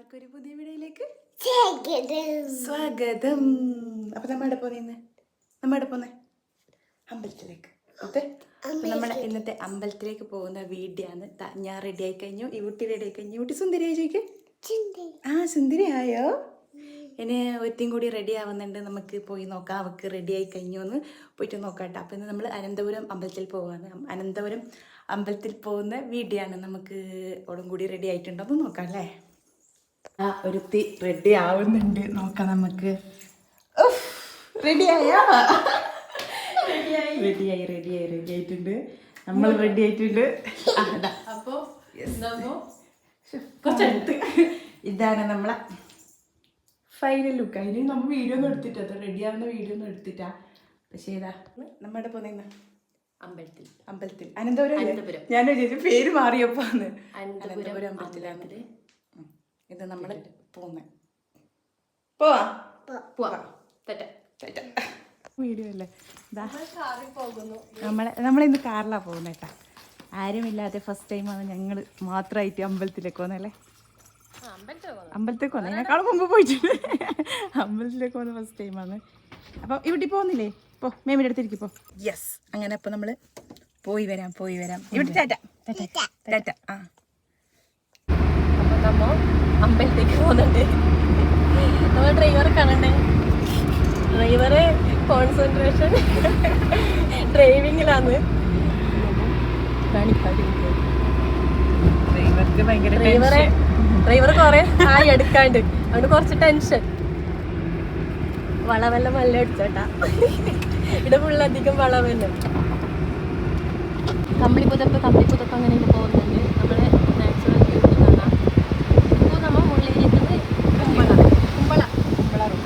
എല്ലാവർക്കും ഒരു പുതിയ വീഡിയോയിലേക്ക് സ്വാഗതം. അപ്പൊ നമ്മുടെ പോന്നെ അമ്പലത്തിലേക്ക്. അപ്പൊ നമ്മുടെ ഇന്നത്തെ അമ്പലത്തിലേക്ക് പോകുന്ന വീഡിയോ ആണ്. ഞാൻ റെഡി ആയി കഴിഞ്ഞു, ഈ കുട്ടി റെഡി ആയി കഴിഞ്ഞു. കുട്ടി സുന്ദരിയായി ചോദിക്ക്. സുന്ദരിയായോ? ഇനി ഒരുത്തിയും കൂടി റെഡി ആവുന്നുണ്ട്, നമുക്ക് പോയി നോക്കാം. അവൾക്ക് റെഡി ആയി കഴിഞ്ഞു എന്ന് പോയിട്ട് നോക്കാട്ടെ. അപ്പം ഇന്ന് നമ്മൾ അനന്തപുരം അമ്പലത്തിൽ പോവാണ്. അനന്തപുരം അമ്പലത്തിൽ പോകുന്ന വീഡിയോ ആണ്. നമുക്ക് ഓടും കൂടി റെഡി ആയിട്ടുണ്ടോ എന്ന് നോക്കാം അല്ലേ? ഒരുത്തി റെഡി ആവുന്നുണ്ട്, നോക്കാം നമുക്ക്. റെഡിയായോ? റെഡി ആയിട്ടുണ്ട്. നമ്മൾ റെഡി ആയിട്ടുണ്ട്. അപ്പോൾ കുറച്ചടുത്ത് ഇതാണ് നമ്മളെ ഫൈനൽ ലുക്ക്. അതിന് നമ്മൾ വീഡിയോ ഒന്നും എടുത്തിട്ടാ, റെഡി ആവുന്ന വീഡിയോ ഒന്നും എടുത്തിട്ടാ. പക്ഷേ ഇതാ നമ്മുടെ പോകുന്ന അമ്പലത്തിൽ അനന്തപുരം. ഞാൻ വിചാരിച്ചു പേര് മാറിയപ്പോന്ന്. അനന്തപുരം അമ്പലത്തിലാണ് ഇത് നമ്മൾ പോകുന്നത്. വീഡിയോ അല്ലേ? നമ്മളിന്ന് കാറിലാണ് പോകുന്നത് കേട്ടാ. ആരുമില്ലാതെ ഫസ്റ്റ് ടൈമാണ് ഞങ്ങൾ മാത്രമായിട്ട് അമ്പലത്തിലേക്ക് പോകുന്നല്ലേ. അമ്പലത്തേക്ക് പോകുന്നത് അതിനേക്കാളും മുമ്പ് പോയിട്ടുണ്ട്. അമ്പലത്തിലേക്ക് പോകുന്ന ഫസ്റ്റ് ടൈമാണ്. അപ്പം ഇവിടെ പോകുന്നില്ലേ? പോ, മേമിയുടെ അടുത്തിരിക്കും. യെസ്, അങ്ങനെ അപ്പം നമ്മൾ പോയി വരാം. ഇവിടെ ടാറ്റ. അപ്പം നമ്മൾ അമ്പലത്തേക്ക് പോകുന്നുണ്ട്. നമ്മൾ ഡ്രൈവറെ കാണണ്ടേ? ഡ്രൈവറെ കോൺസെൻട്രേഷൻ ഡ്രൈവിങ്ങിലാണ്. ഡ്രൈവർ കുറെ ആയി എടുക്കാണ്ട്, അതുകൊണ്ട് കുറച്ച് ടെൻഷൻ. വളവെല്ലാം നല്ല അടിച്ചോട്ടാ, ഇവിടെ ഫുള്ളധികം വളവെല്ലാം. കമ്പിളിപ്പുതപ്പ് അങ്ങനെ പോകുന്നുണ്ട്. നമ്മളെ നാച്ചുറൽ ബ്യൂട്ടി കാണാം. ഇപ്പോൾ നമ്മൾ മുള്ളിരിക്കുന്നത്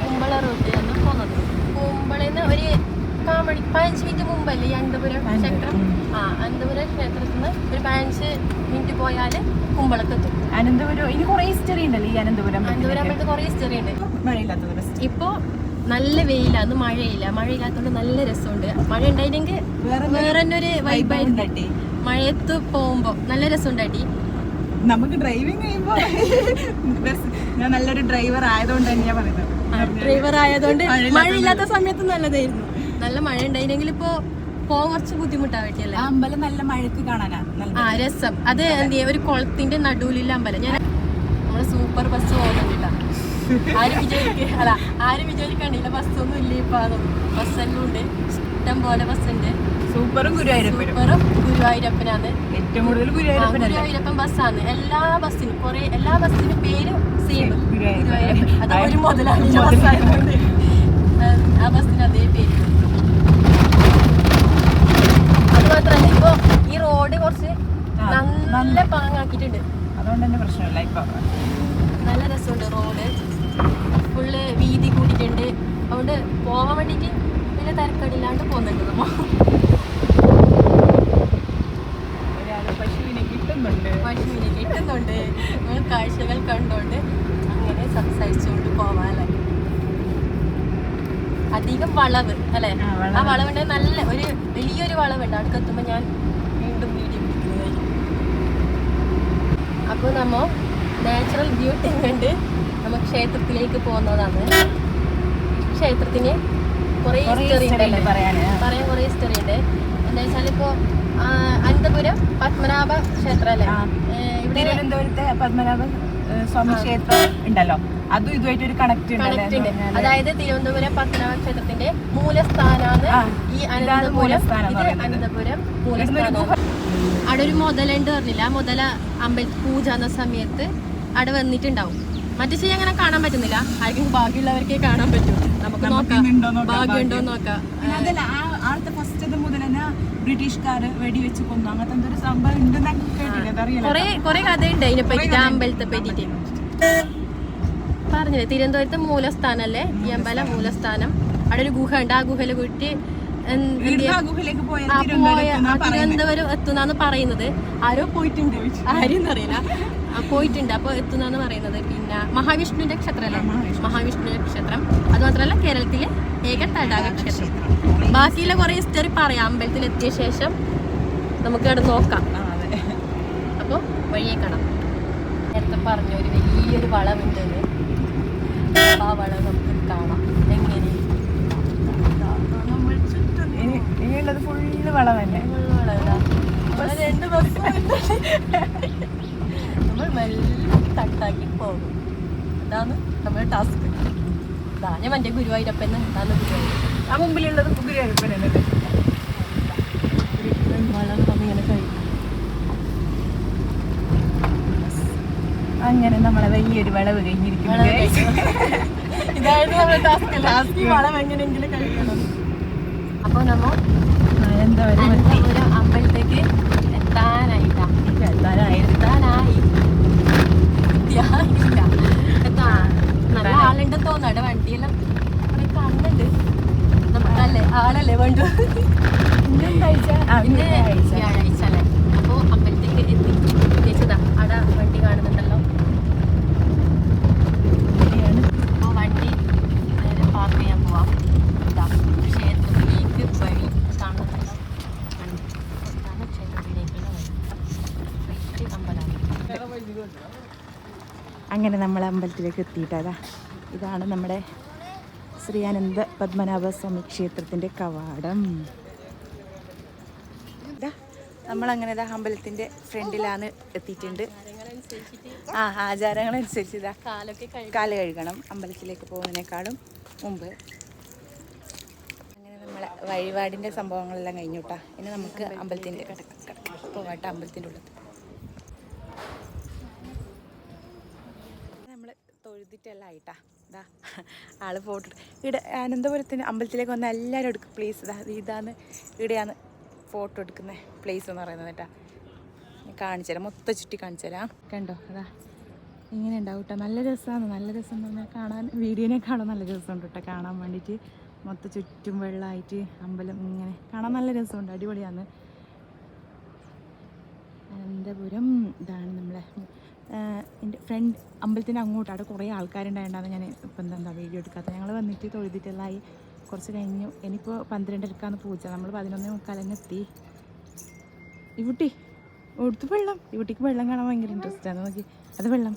കുമ്പള റൂട്ടിലാണ് പോകുന്നത്. കുമ്പളന്ന് ഒരു 15 മിനിറ്റ് മുമ്പല്ലേ ഈ അനന്തപുരം ക്ഷേത്രം. അനന്തപുരം ക്ഷേത്രത്തിൽ നിന്ന് ഒരു 15 മിനിറ്റ് പോയാൽ കുമ്പളത്തെത്തും. അനന്തപുരം ഇനി കുറെ ഹിസ്റ്ററി ഉണ്ടല്ലോ ഈ അനന്തപുരം അമ്പലത്തിൽ കുറെ ഹിസ്റ്ററി ഉണ്ട്. ഇപ്പൊ നല്ല വെയിലാണ്, മഴയില്ലാത്തതുകൊണ്ട് നല്ല രസമുണ്ട്. മഴ ഉണ്ടായില്ലെങ്കിൽ വേറെ തന്നെ ഒരു വൈബായിട്ട്. മഴയത്ത് പോകുമ്പോ നല്ല രസമുണ്ടായി. നമുക്ക് ഡ്രൈവിംഗ് ചെയ്യുമ്പോ ഞാൻ നല്ലൊരു ഡ്രൈവർ ആയതുകൊണ്ട് തന്നെയാ പറയുന്നത്. ഡ്രൈവർ ആയതുകൊണ്ട് മഴയില്ലാത്ത സമയത്ത് നല്ലതായിരുന്നു. നല്ല മഴ ഉണ്ടായില്ലെങ്കിൽ ഇപ്പൊ പോകാൻ കുറച്ച് ബുദ്ധിമുട്ടാ പറ്റിയല്ലേ. അമ്പലം നല്ല മഴക്ക് കാണാനാ രസം. അത് എന്ത് ചെയ്യാ, ഒരു കുളത്തിന്റെ നടുവിലുള്ള അമ്പലം. ഞാൻ നമ്മള് സൂപ്പർ ബസ് പോകുന്നുണ്ട്. ആരും വിചാരിക്കണ്ടില്ല ബസ്സൊന്നും ഇല്ല. ഇപ്പൊ ബസ്സെല്ലാം ഉണ്ട്, ഇഷ്ടം പോലെ ബസ്സുണ്ട്. സൂപ്പറും ഗുരുവായൂരപ്പനാണ് ഏറ്റവും കൂടുതൽ. ഗുരുവായൂരപ്പൻ ബസ്സാണ്. എല്ലാ ബസ്സിനും പേര് സെയിം ഗുരുവായൂരപ്പൻ. അത് ഒരു മുതലാളി ബസ്സായതുകൊണ്ട് ആ ബസ്സിന് അതേ പേര്. അത് മാത്രമല്ല, ഇപ്പൊ ഈ റോഡ് കുറച്ച് നല്ല പാങ്ങാക്കിയിട്ടുണ്ട്. അതുകൊണ്ട് തന്നെ പ്രശ്നമില്ല. ഇപ്പൊ നല്ല രസമുണ്ട്. റോഡ് ഫുള്ള് വീതി കൂട്ടിയിട്ടുണ്ട്. അതുകൊണ്ട് പോകാൻ വേണ്ടിയിട്ട് വലിയ തിരക്കടില്ലാണ്ട് പോകുന്നുണ്ട്. പശുവിനെ കിട്ടുന്നുണ്ട്. നമ്മൾ കാഴ്ചകൾ കണ്ടുകൊണ്ട് അങ്ങനെ സംസാരിച്ചുകൊണ്ട് പോവാല്ലേ. അധികം വളവ് അല്ലേ? ആ വളവുണ്ട്, നല്ല ഒരു വലിയൊരു വളവുണ്ട്. അടുക്കെത്തുമ്പോൾ ഞാൻ വീണ്ടും വീഡിയോ പിടിക്കുന്നതായിരിക്കും. അപ്പോൾ നമ്മൾ നാച്ചുറൽ ബ്യൂട്ടി കണ്ട് നമുക്ക് ക്ഷേത്രത്തിലേക്ക് പോകുന്നതാണ്. ക്ഷേത്രത്തിന് കുറേ ഹിസ്റ്ററി ഉണ്ടല്ലേ, പറയാൻ കുറേ ഹിസ്റ്ററി ഉണ്ട്. എന്താ വെച്ചാൽ ഇപ്പോൾ അനന്തപുരം പത്മനാഭ ക്ഷേത്രം അല്ലേ, ഇവിടെ തിരുവനന്തപുരത്തെ പത്മനാഭ സ്വാമി ക്ഷേത്രം ഉണ്ടല്ലോ, അതും ഇതുമായിട്ട് ഒരു കണക്ട് ഉണ്ട്. അതായത് തിരുവനന്തപുരം പത്മനാഭ ക്ഷേത്രത്തിന്റെ മൂലസ്ഥാനാണ് ഈ അനന്തപുരം. അനന്തപുരം മൂലസ്ഥാനം. അവിടെ ഒരു മുതലുണ്ട് പറഞ്ഞില്ല, ആ മുതല അമ്പലത്തിൽ പൂജ എന്ന സമയത്ത് അവിടെ വന്നിട്ടുണ്ടാവും. മറ്റു ചെയ്യാൻ അങ്ങനെ കാണാൻ പറ്റുന്നില്ല. ആർക്കും ഭാഗ്യമുള്ളവർക്കേ കാണാൻ പറ്റും. നമുക്ക് നോക്കാം, ഭാഗ്യമുണ്ടോ നോക്കാം. ബ്രിട്ടീഷുകാര് വെടിവെച്ച് കൊന്നു, അങ്ങനത്തെ ഒരു സംഭവം ഉണ്ട്. കൊറേ കഥയുണ്ട് അതിനെ പറ്റിട്ട്, ആ അമ്പലത്തെ പറ്റിട്ട് പറഞ്ഞില്ലേ. തിരുവനന്തപുരത്തെ മൂലസ്ഥാനല്ലേ ഈ അമ്പലം, മൂലസ്ഥാനം. അവിടെ ഒരു ഗുഹ ഉണ്ട്. ആ ഗുഹയിലെ കൂട്ടി തിരുവനന്തപുരം എത്തുന്നാന്ന് പറയുന്നത്. ആരോ പോയിട്ടുണ്ട്, ആരും അറിയില്ല, പോയിട്ടുണ്ട്. അപ്പോൾ എത്തുന്നാന്ന് പറയുന്നത്. പിന്നെ മഹാവിഷ്ണുവിന്റെ ക്ഷേത്രമല്ലേ, മഹാവിഷ്ണുവിന്റെ ക്ഷേത്രം. അത് മാത്രമല്ല കേരളത്തിലെ ഏക തടാക ക്ഷേത്രം. ബാക്കിയുള്ള കുറെ ഹിസ്റ്ററി പറയാം അമ്പലത്തിൽ എത്തിയ ശേഷം. നമുക്ക് അവിടെ നോക്കാം. അപ്പോൾ വഴിയെ കാണാം. അടുത്ത് പറഞ്ഞു ഒരു വലിയൊരു വളവുണ്ടെന്ന്. ആ വളവ് നമുക്ക് കാണാം എങ്ങനെ. ഇനിയുള്ളത് ഫുള്ള് വളം തന്നെ. രണ്ട് ബസ് നമ്മൾ മെല്ലെ തട്ടാക്കി പോകും. അതാണ് നമ്മുടെ ടാസ്ക്. ഇതാ ഞാൻ മറ്റേ ഗുരുവായൂരപ്പൻ ഇതാണ് ഗുരുവായൂർ. ആ മുമ്പിലുള്ളത് ഗുരുവായൂരപ്പനല്ലേ? വളം ഇങ്ങനെ കഴിക്കും. അങ്ങനെ നമ്മളെ വലിയൊരു വിളവ് കഴിഞ്ഞിരിക്കുന്നു. ഇതായിരുന്നു നമ്മുടെ ടാസ്ക്. ഈ വളം എങ്ങനെയെങ്കിലും കഴിക്കണം. അപ്പോൾ നമ്മൾ ഒരു അമ്പലത്തേക്ക് എത്താനായിട്ടാ. നല്ല ആളുണ്ടെന്ന് തോന്നാടെ വണ്ടിയെല്ലാം കുറെ കാണുന്നുണ്ട്. നമുക്കല്ലേ ആളല്ലേ വേണ്ടു. ഇന്ന് വ്യാഴാഴ്ച അല്ലേ? അപ്പോൾ അമ്പലത്തേക്ക് എത്തി. ഉദ്ദേശിച്ചതാ അവിടെ വണ്ടി കാണുന്നുണ്ടല്ലോ. അപ്പോൾ വണ്ടി നേരെ പാർക്ക് ചെയ്യാൻ പോവാം. ഇതാ ക്ഷേത്രത്തിലേക്ക് വഴി കാണുന്നുണ്ടല്ലോ. അതാണ് ക്ഷേത്രത്തിലേക്കുള്ള വഴി. അമ്പലം. അങ്ങനെ നമ്മൾ അമ്പലത്തിലേക്ക് എത്തിയിട്ടാ. ഇതാണ് നമ്മുടെ ശ്രീ അനന്ത പത്മനാഭ സ്വാമി ക്ഷേത്രത്തിൻ്റെ കവാടം. നമ്മളങ്ങനെ അമ്പലത്തിൻ്റെ ഫ്രണ്ടിലാണ് എത്തിയിട്ടുണ്ട്. ആചാരങ്ങളനുസരിച്ച് ഇതാ കാല് കഴുകണം അമ്പലത്തിലേക്ക് പോകുന്നതിനേക്കാളും മുമ്പ്. അങ്ങനെ നമ്മളെ വഴിപാടിൻ്റെ സംഭവങ്ങളെല്ലാം കഴിഞ്ഞു കേട്ടോ. ഇനി നമുക്ക് അമ്പലത്തിൻ്റെ പോകട്ടെ. അമ്പലത്തിൻ്റെ ഉള്ളത് നമ്മൾ തൊഴുതിട്ടെല്ലാം ആയിട്ടാ. ഇതാ ആള് ഫോട്ടോ ഇവിടെ അനന്തപുരത്തിന് അമ്പലത്തിലേക്ക് വന്ന എല്ലാവരും എടുക്കും പ്ലീസ്. ഇതാണ് ഇവിടെയാണ് ഫോട്ടോ എടുക്കുന്ന പ്ലേസ് എന്ന് പറയുന്നത് കേട്ടോ. ഞാൻ കാണിച്ചു തരാം, മൊത്തം ചുറ്റി കാണിച്ചു തരാം. കണ്ടോ അതാ ഇങ്ങനെ ഉണ്ടാവും കേട്ടോ. നല്ല രസമാണ്. നല്ല രസം എന്ന് പറഞ്ഞാൽ കാണാൻ വീഡിയോനേക്കാളും നല്ല രസമുണ്ട് കേട്ടോ കാണാൻ വേണ്ടിയിട്ട്. മൊത്തം ചുറ്റും വെള്ളമായിട്ട് അമ്പലം ഇങ്ങനെ കാണാൻ നല്ല രസമുണ്ട്. അടിപൊളിയാണ്. അനന്തപുരം ഇതാണ് നമ്മളെ എൻ്റെ ഫ്രണ്ട് അമ്പലത്തിൻ്റെ അങ്ങോട്ട്. അവിടെ കുറേ ആൾക്കാരുണ്ടായതുകൊണ്ടാണ് ഞാൻ ഇപ്പം എന്താ വീഡിയോ എടുക്കാത്തത്. ഞങ്ങൾ വന്നിട്ട് തൊഴുതിട്ടെല്ലാം ആയി കുറച്ച് കഴിഞ്ഞു. ഇനിയിപ്പോൾ 12:30 പൂജ. നമ്മൾ 11:45 എത്തി. ഇവിട്ടി ഒടുത്ത് വെള്ളം. ഇവിട്ടിക്ക് വെള്ളം കാണാൻ ഭയങ്കര ഇൻട്രസ്റ്റാണ്. നോക്കി അത് വെള്ളം.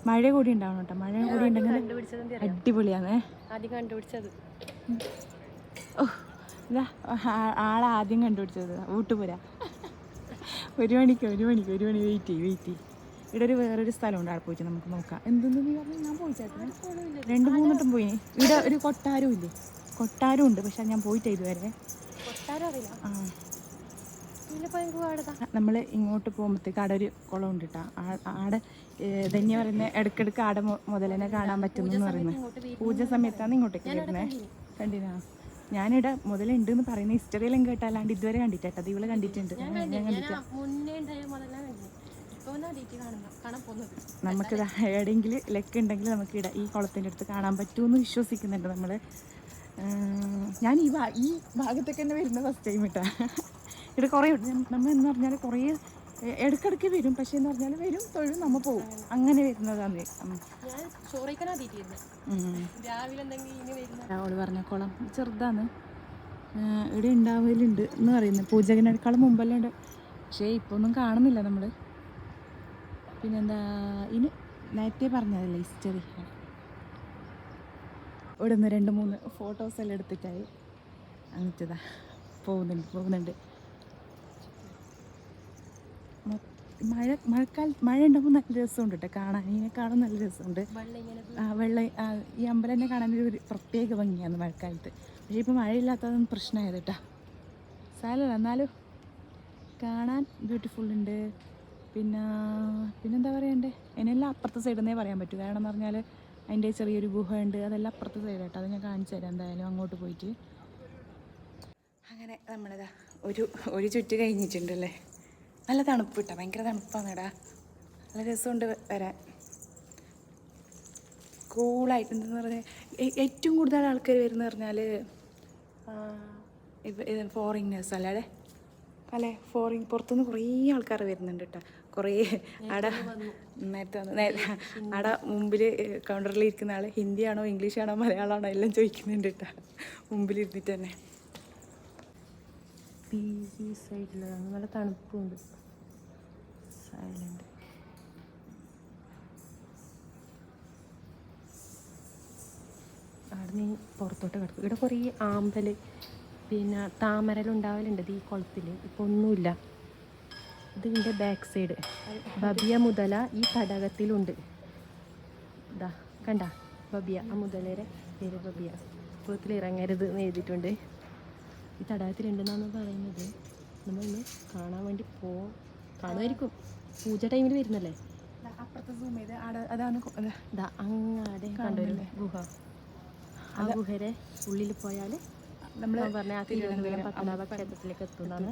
മഴ കൂടി ഉണ്ടാവണം കേട്ടോ. മഴ കൂടി ഉണ്ടെങ്കിൽ അടിപൊളിയാണ്. ആദ്യം കണ്ടുപിടിച്ചത് ഇതാ ആളാദ്യം കണ്ടുപിടിച്ചത് ഊട്ടുപുര. ഒരു മണിക്ക് വെയിറ്റ് ചെയ്യും. ഇവിടെ ഒരു വേറൊരു സ്ഥലമുണ്ട്. അവിടെ പോയിട്ട് നമുക്ക് നോക്കാം. എന്തെന്ന് നീ പറഞ്ഞു? ഞാൻ പോയിച്ചേട്ടനെ 2-3 വട്ടം പോയി. ഇവിടെ ഒരു കൊട്ടാരം ഇല്ലേ? കൊട്ടാരം ഉണ്ട്, പക്ഷെ ഞാൻ പോയിട്ട് ഇതുവരെ. നമ്മൾ ഇങ്ങോട്ട് പോകുമ്പോഴത്തേക്ക് ആടെ ഒരു കുളം ഉണ്ട് കേട്ടോ. ആടെ ധന്യ പറയുന്നത് ഇടയ്ക്കിടയ്ക്ക് ആടെ മുതലിനെ കാണാൻ പറ്റുന്നു പറയുന്നത്. പൂജ സമയത്താണ് ഇങ്ങോട്ടേക്ക് വരുന്നത്. കണ്ടിനാ? ഞാനിവിടെ മുതലുണ്ട് എന്ന് പറയുന്ന ഹിസ്റ്ററിയിലും കേട്ടല്ലാണ്ട് ഇതുവരെ കണ്ടിട്ടേട്ടോ. അത് ഇവള് കണ്ടിട്ടുണ്ട്. ഞാൻ കണ്ടിട്ട് നമുക്ക് എവിടെയെങ്കിലും ലെക്ക് ഉണ്ടെങ്കിൽ നമുക്ക് ഇവിടെ ഈ കുളത്തിൻ്റെ അടുത്ത് കാണാൻ പറ്റുമെന്ന് വിശ്വസിക്കുന്നുണ്ട് നമ്മൾ. ഞാൻ ഈ ഭാഗത്തേക്ക് തന്നെ വരുന്നത് ഫസ്റ്റ് ടൈം ഇട്ടാ. ഇവിടെ കുറേ നമ്മൾ എന്ന് പറഞ്ഞാൽ കുറേ ഇടയ്ക്കിടയ്ക്ക് വരും. പക്ഷേ എന്ന് പറഞ്ഞാൽ വരും തൊഴും നമ്മൾ പോകും. അങ്ങനെ വരുന്നതാണ്. അവള് പറഞ്ഞ കുളം ചെറുതാണ്. ഇവിടെ ഉണ്ടാവലുണ്ട് എന്ന് പറയുന്നത്. പൂജകനേക്കാളും മുമ്പെല്ലാം ഉണ്ട്. പക്ഷേ ഇപ്പോൾ ഒന്നും കാണുന്നില്ല നമ്മൾ. പിന്നെന്താ ഇനി നേരത്തെ പറഞ്ഞതല്ലേ ഹിസ്റ്ററി. ഇവിടെ നിന്ന് 2-3 ഫോട്ടോസ് എല്ലാം എടുത്തിട്ടായി എന്നിട്ടതാ പോകുന്നുണ്ട്. മഴ ഉണ്ടാകുമ്പോൾ നല്ല രസമുണ്ട് കേട്ടോ കാണാൻ. ഇതിനെക്കാളും നല്ല രസമുണ്ട്. ഈ അമ്പലം തന്നെ കാണാനൊരു പ്രത്യേക ഭംഗിയാണ് മഴക്കാലത്ത്. പക്ഷേ ഇപ്പോൾ മഴയില്ലാത്തതൊന്നും പ്രശ്നമായത് കേട്ടോ. സ്ഥലമല്ല എന്നാലും കാണാൻ ബ്യൂട്ടിഫുൾ ഉണ്ട്. പിന്നെന്താ പറയണ്ടേ? അതിനെല്ലാം അപ്പുറത്തെ സൈഡിൽ നിന്നേ പറയാൻ പറ്റൂ. കാരണം എന്ന് പറഞ്ഞാൽ അതിൻ്റെ ചെറിയൊരു ഗുഹ ഉണ്ട്. അതെല്ലാം അപ്പുറത്തെ സൈഡ് കേട്ടോ. അത് ഞാൻ കാണിച്ചു തരാം എന്തായാലും അങ്ങോട്ട് പോയിട്ട്. അങ്ങനെ നമ്മളിതാ ഒരു ചുറ്റ് കഴിഞ്ഞിട്ടുണ്ടല്ലേ. നല്ല തണുപ്പ് കിട്ടാം. ഭയങ്കര തണുപ്പാണ് ഇടാ. നല്ല രസമുണ്ട് വരാൻ. കൂളായിട്ട് എന്തെന്ന് പറഞ്ഞാൽ ഏറ്റവും കൂടുതൽ ആൾക്കാർ വരുന്ന പറഞ്ഞാൽ ഫോറിനേഴ്സ് അല്ലാതെ അല്ലേ? പുറത്തുനിന്ന് കുറേ ആൾക്കാർ വരുന്നുണ്ട് കേട്ടോ. കുറേ അവിടെ നേരത്തെ അവിടെ മുമ്പിൽ കൗണ്ടറിൽ ഇരിക്കുന്ന ആൾ ഹിന്ദിയാണോ ഇംഗ്ലീഷാണോ മലയാളമാണോ എല്ലാം ചോദിക്കുന്നുണ്ട് കേട്ടോ മുമ്പിലിരുന്നിട്ട് തന്നെ. സൈഡിലാണ് നല്ല തണുപ്പുണ്ട്. സൈലൻ്റ് അവിടെ നീ പുറത്തോട്ട് കിടക്കും. ഇവിടെ കുറേ ആമ്പൽ പിന്നെ താമരലുണ്ടാവലുണ്ട് ഈ കുളത്തിൽ. ഇപ്പോൾ ഒന്നുമില്ല. ഇതിൻ്റെ ബാക്ക് സൈഡ് ബബിയ മുതല ഈ തടാകത്തിലുണ്ട്. ഇതാ കണ്ട ബബിയ, ആ മുതലേരെ പേര് ബബിയ. കുളത്തിൽ ഇറങ്ങരുത് എന്ന് എഴുതിയിട്ടുണ്ട്. ഈ തടാകത്തിലുണ്ടെന്നാണ് പറയുന്നത്. നമ്മളൊന്ന് കാണാൻ വേണ്ടി കാണുമായിരിക്കും. പൂജ ടൈമിൽ വരുന്നല്ലേ. അപ്പുറത്ത് സൂം ചെയ്ത് അതാണ് അങ്ങാടെ കണ്ടുവരുന്നത് ഗുഹ. ആ ഗുഹയുടെ ഉള്ളിൽ പോയാൽ നമ്മൾ പറഞ്ഞ ആ തിരുവനന്തപുരം പത്മനാഭ ക്ഷേത്രത്തിലേക്ക് എത്തുന്നതാണ്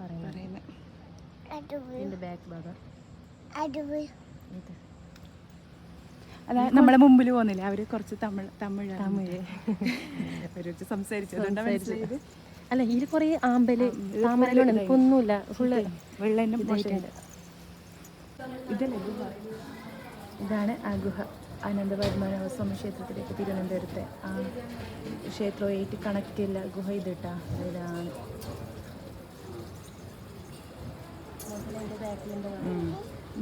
പറയുന്നത്. ഇതിൻ്റെ ബാക്ക് ഭാഗം അതായത് നമ്മളെ മുമ്പിൽ പോകുന്നില്ല, അവര് കുറച്ച് തമിഴ് അവര് സംസാരിച്ചത്. അല്ല ഇതിൽ കുറേ ആമ്പല് താമരലുണ്ട്. ഇപ്പൊ ഒന്നുമില്ല, ഫുള്ള് വെള്ളം ഇതായിട്ടുണ്ട്. ഇതാണ് ആ ഗുഹ. അനന്തപത്മനാഭ സ്വാമി ക്ഷേത്രത്തിലേക്ക് തിരുവനന്തപുരത്തെ ആ ക്ഷേത്രമായിട്ട് കണക്റ്റ് ഇല്ല ഗുഹ ഇതിട്ടാ. ഇതാണ്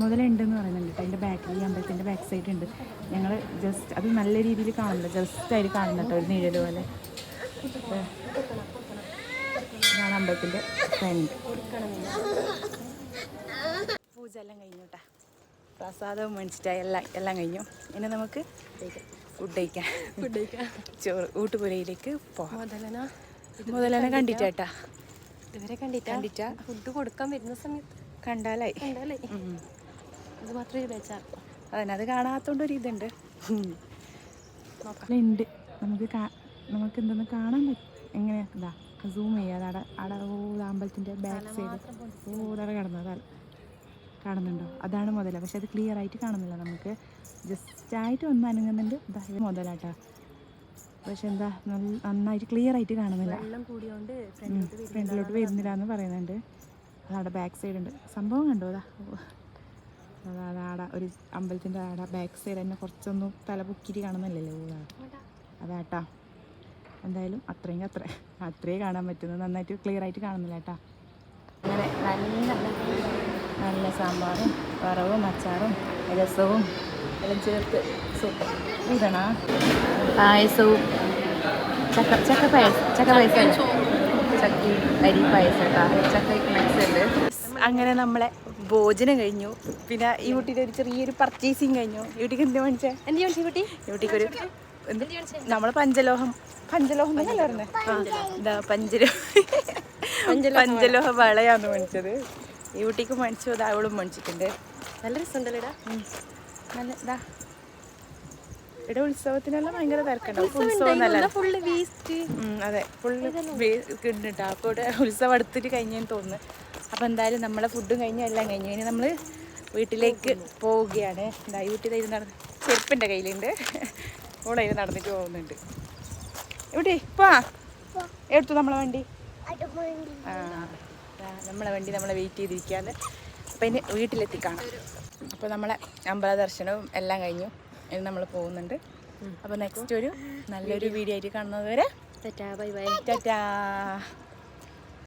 മുതലുണ്ടെന്ന് പറയുന്നുണ്ട് കേട്ടോ. അതിൻ്റെ ബാക്കിൽ ഈ അമ്പലത്തിൻ്റെ ബാക്ക് സൈഡ് ഉണ്ട്. ഞങ്ങൾ ജസ്റ്റ് അത് നല്ല രീതിയിൽ കാണില്ല, ജസ്റ്റ് അതിൽ കാണുന്നുണ്ട് ഒരു നിഴൽ പോലെ. ഇതാണ് അമ്പലത്തിൻ്റെ ഫ്രണ്ട്. പൂജ എല്ലാം കഴിഞ്ഞു കേട്ടോ. പ്രസാദവും മേടിച്ചിട്ടായി എല്ലാം കഴിഞ്ഞു. ഇനി നമുക്ക് ഫുഡ് കഴിക്കാം. ചോറ് ഊട്ടുപുരയിലേക്ക് പോകാം. മുതലനെ കണ്ടിട്ടാ ഇതുവരെ കണ്ടിട്ടാ ഫുഡ് കൊടുക്കാൻ വരുന്ന സമയത്ത് കണ്ടാലായി ഇത് മാത്രമേ ബേച്ചാർ. അതിനത് കാണാത്തോണ്ടൊരു ഇതുണ്ട്. ഉണ്ട് നമുക്ക് എന്തെന്ന് കാണാൻ പറ്റും. എങ്ങനെ ഇതാ സൂം ചെയ്യാതെ അവിടെ അമ്പലത്തിൻ്റെ ബാക്ക് സൈഡ് അവിടെ കിടന്നത് കാണുന്നുണ്ടോ? അതാണ് മുതല. പക്ഷെ അത് ക്ലിയർ ആയിട്ട് കാണുന്നില്ല. നമുക്ക് ജസ്റ്റ് ആയിട്ട് ഒന്ന് അനങ്ങുന്നുണ്ട്. ഇതാ മുതലാട്ടാ. പക്ഷെ എന്താ നന്നായിട്ട് ക്ലിയർ ആയിട്ട് കാണുന്നില്ല. ഫ്രണ്ടിലോട്ട് വരുന്നില്ല എന്ന് പറയുന്നുണ്ട്. അതവിടെ ബാക്ക് സൈഡ് ഉണ്ട്. സംഭവം കണ്ടോ? അതാടെ ഒരു അമ്പലത്തിൻ്റെ അവിടെ ബാക്ക് സൈഡ് തന്നെ കുറച്ചൊന്നും തല പൊക്കിയിട്ട് കാണുന്നില്ലല്ലോ. അതാട്ടാ. എന്തായാലും അത്രേ കാണാൻ പറ്റുന്നു. നന്നായിട്ട് ക്ലിയർ ആയിട്ട് കാണുന്നില്ല കേട്ടാ. അങ്ങനെ നല്ല സാമ്പാറും വറവും അച്ചാറും രസവും എല്ലാം ചേർത്ത് സൂപ്പർ. ഇതാണോ പായസവും ചക്ക പായസം ചക്കി അരി പായസം കേട്ടോ. ചക്ക മിക്സ് ഉണ്ട്. അങ്ങനെ നമ്മളെ ഭോജനം കഴിഞ്ഞു. പിന്നെ ഈ കുട്ടിയുടെ ഒരു ചെറിയൊരു പർച്ചേസിങ് കഴിഞ്ഞു. ഈ കുട്ടിക്ക് എന്ത് മേടിച്ചേ? കുട്ടിക്കൊരു നമ്മള് പഞ്ചലോഹം എന്നല്ലേ പറഞ്ഞത്? പഞ്ചലോഹ വളയാന്ന് മേടിച്ചത്. ഈ കുട്ടിക്ക് മേടിച്ചു. അത് അവളും മേടിച്ചിട്ടുണ്ട്. നല്ല രസമുണ്ടല്ലേടാ. നല്ല ഇതാ ഇവിടെ ഉത്സവത്തിനെല്ലാം ഭയങ്കര തിരക്കുണ്ടാവും. ഉത്സവം നല്ല അതെ ഫുള്ള് കിട്ടുന്നുണ്ടാ. അപ്പോൾ ഇവിടെ ഉത്സവം അടുത്തിട്ട് കഴിഞ്ഞെന്ന് തോന്നുന്നു. അപ്പോൾ എന്തായാലും നമ്മളെ ഫുഡും കഴിഞ്ഞു, എല്ലാം കഴിഞ്ഞു. ഇനി നമ്മൾ വീട്ടിലേക്ക് പോവുകയാണ്. എന്താ ഈ വീട്ടിൽ ഇത് നടന്ന് ചെരുപ്പിൻ്റെ കയ്യിലുണ്ട്. ഓളതിൽ നടന്നിട്ട് പോകുന്നുണ്ട്. ഇവിടെ എടുത്തു നമ്മളെ വണ്ടി. നമ്മളെ വണ്ടി നമ്മളെ വെയിറ്റ് ചെയ്തിരിക്കുകയാണ്. അപ്പം ഇനി വീട്ടിലെത്തി കാണാം. അപ്പോൾ നമ്മളെ അമ്പല ദർശനവും എല്ലാം കഴിഞ്ഞു. ഇനി നമ്മൾ പോകുന്നുണ്ട്. അപ്പോൾ നെക്സ്റ്റ് ഒരു നല്ലൊരു വീഡിയോ ആയിട്ട് കാണുന്നത് വരെ ബൈ ബൈ. ടാറ്റാ.